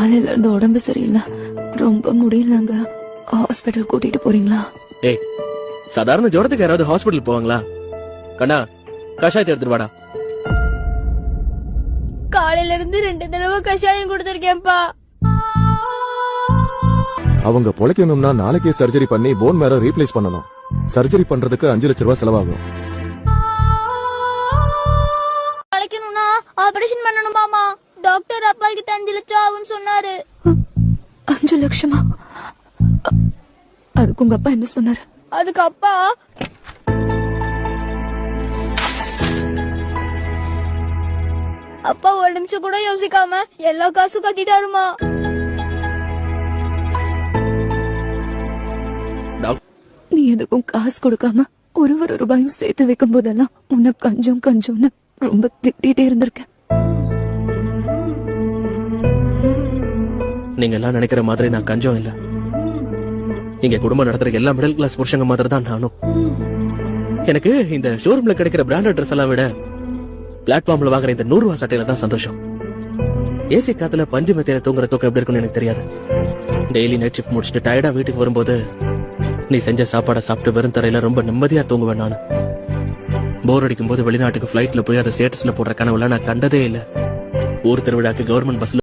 காலையில இருந்து உடம்பு சரியில்லை, ரொம்ப முடியலங்க. ஹாஸ்பிட்டல் கூட்டிட்டு போறீங்களா? ஏய், சாதாரண ஜுரத்துக்கு யாராவது ஹாஸ்பிட்டல் போவாங்களா? கண்ணா, கஷாயத்தை எடுத்துட்டு வாடா. காலையில இருந்து 2 தடவை கஷாயம் கொடுத்திருக்கேன்ப்பா. அவங்க பொழைக்கணும்னா நாளைக்கே சர்ஜரி பண்ணி போன் மேர ரீப்ளேஸ் பண்ணணும். சர்ஜரி பண்றதுக்கு 5 லட்சம் ரூபாய் செலவாகும். பொழைக்கணும்னா ஆபரேஷன் பண்ணணுமாமா? டாக்டர் அப்பா கிட்ட 5 லட்சம் ஆகும்னு சொன்னாரு. 5 லட்சமா? அதுக்கு உங்க அப்பா என்ன சொன்னாரு? அதுக்கு அப்பா ஒரு நிமிஷம் கூட யோசிக்காம எல்லா காசும் கட்டிட்டாருமா. நீ எதுக்கும் காசு கொடுக்காம ஒரு ரூபாயும் சேர்த்து வைக்கும் போதெல்லாம் உன்னை கஞ்சம்னு ரொம்ப திட்டிட்டே இருந்திருக்க. நீங்க எல்லாம் நினைக்கிற மாதிரி நான் கஞ்சம் இல்ல. இங்க குடும்பம் நடத்துற எல்லா மிடில் கிளாஸ் புருஷங்க மாதிரி தான் நானும். எனக்கு இந்த ஷோரூம்ல கிடைக்கிற பிராண்டட் ட்ரெஸ் எல்லாம் விட பிளாட்ஃபார்ம்ல வாங்குற இந்த 100 ரூபாய் சட்டையில தான் சந்தோஷம். ஏசி காத்துல பஞ்சு மெத்தையில தூங்குற தூக்கம் எப்படி இருக்குன்னு எனக்கு தெரியாது. டெய்லி நைட் ஷிஃப்ட் முடிச்சுட்டு டயர்டா வீட்டுக்கு வரும்போது நீ செஞ்ச சாப்பாடை சாப்பிட்டு வெறும் தரையில ரொம்ப நிம்மதியா தூங்குவேன் நானு. போர் அடிக்கும் போது வெளிநாட்டுக்கு பிளைட்ல போய் அதை ஸ்டேட்டஸ்ல போடுற கனவுல நான் கண்டதே இல்ல. ஊர் திருவிழாக்கு கவர்மெண்ட் பஸ்ல